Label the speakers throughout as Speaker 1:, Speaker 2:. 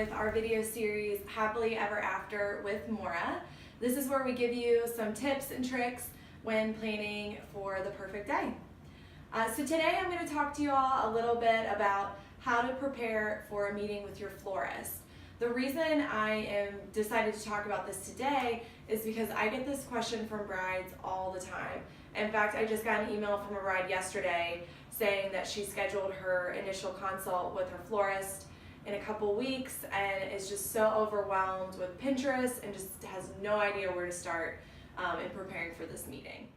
Speaker 1: with our video series Happily Ever After with Maura. This is where we give you some tips and tricks when planning for the perfect day. So today I'm going to talk to you all a little bit about how to prepare for a meeting with your florist. The reason I decided to talk about this today is because I get this question from brides all the time. In fact, I just got an email from a bride yesterday saying that she scheduled her initial consult with her florist in a couple weeks and is just so overwhelmed with Pinterest and just has no idea where to start in preparing for this meeting.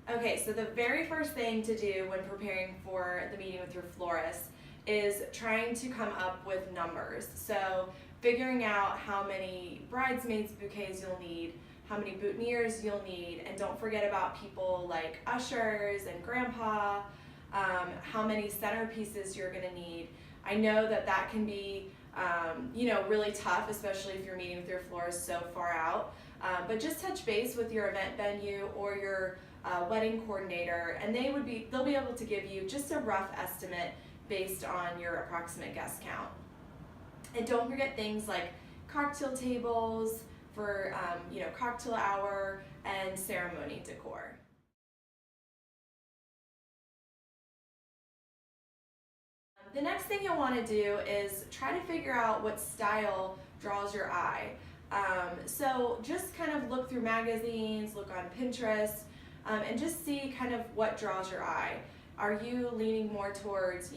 Speaker 1: Okay, so the very first thing to do when preparing for the meeting with your florist is trying to come up with numbers. So figuring out how many bridesmaids bouquets you'll need, how many boutonnieres you'll need, and don't forget about people like ushers and grandpa, how many centerpieces you're gonna need. I know that that can be really tough, especially if you're meeting with your florist so far out, but just touch base with your event venue or your wedding coordinator, and they'll be able to give you just a rough estimate based on your approximate guest count. And don't forget things like cocktail tables for cocktail hour and ceremony decor. The next thing you'll want to do is try to figure out what style draws your eye. So just kind of look through magazines, look on Pinterest, and just see kind of what draws your eye. Are you leaning more towards,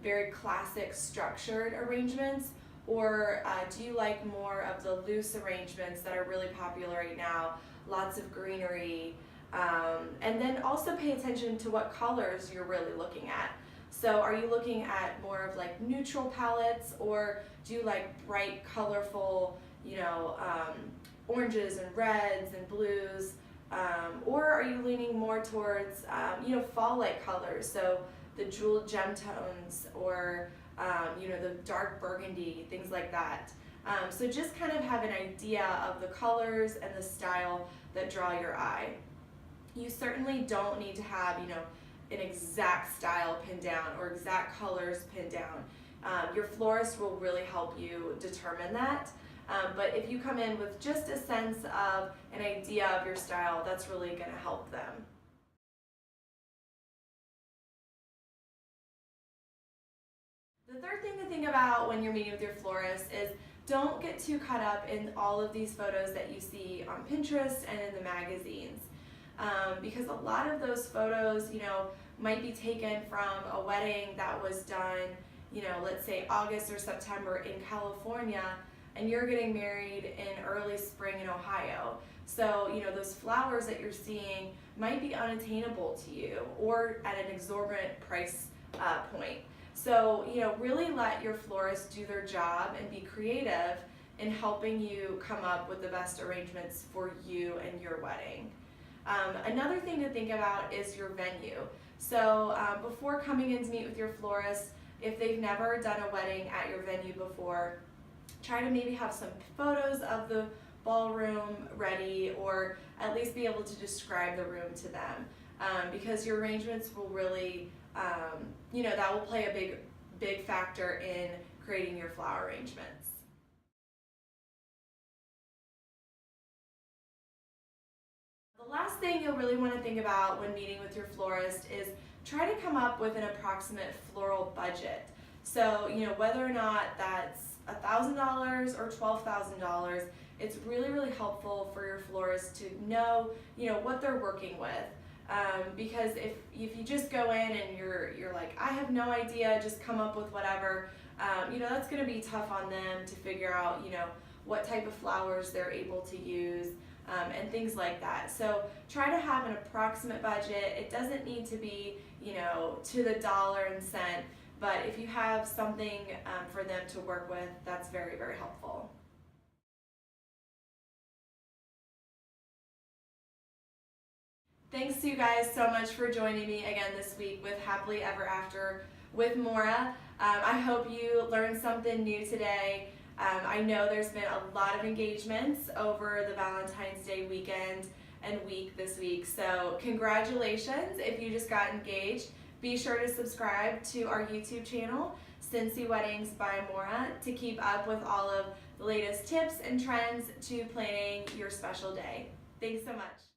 Speaker 1: very classic structured arrangements, or do you like more of the loose arrangements that are really popular right now, lots of greenery, and then also pay attention to what colors you're really looking at. So are you looking at more of like neutral palettes, or do you like bright, colorful, oranges and reds and blues, or are you leaning more towards, fall-like colors, so the jeweled gem tones, or the dark burgundy, things like that. So just kind of have an idea of the colors and the style that draw your eye. You certainly don't need to have, an exact style pinned down or exact colors pinned down. Your florist will really help you determine that. But if you come in with just a sense of an idea of your style, that's really going to help them. The third thing to think about when you're meeting with your florist is don't get too caught up in all of these photos that you see on Pinterest and in the magazines. Because a lot of those photos, might be taken from a wedding that was done, let's say August or September in California, and you're getting married in early spring in Ohio. So, those flowers that you're seeing might be unattainable to you or at an exorbitant price point. So, really let your florist do their job and be creative in helping you come up with the best arrangements for you and your wedding. Another thing to think about is your venue. So before coming in to meet with your florist, if they've never done a wedding at your venue before, try to maybe have some photos of the ballroom ready, or at least be able to describe the room to them, because your arrangements will really, that will play a big factor in creating your flower arrangements. The last thing you'll really want to think about when meeting with your florist is try to come up with an approximate floral budget. So, whether or not that's $1,000 or $12,000, it's really, really helpful for your florist to know, what they're working with. Because if you just go in and you're like, I have no idea, just come up with whatever, that's going to be tough on them to figure out, what type of flowers they're able to use, and things like that. So try to have an approximate budget. It doesn't need to be, to the dollar and cent, but if you have something for them to work with, that's very, very helpful. Thanks to you guys so much for joining me again this week with Happily Ever After with Maura. I hope you learned something new today. I know there's been a lot of engagements over the Valentine's Day weekend and week this week, so congratulations if you just got engaged. Be sure to subscribe to our YouTube channel, Cincy Weddings by Maura, to keep up with all of the latest tips and trends to planning your special day. Thanks so much.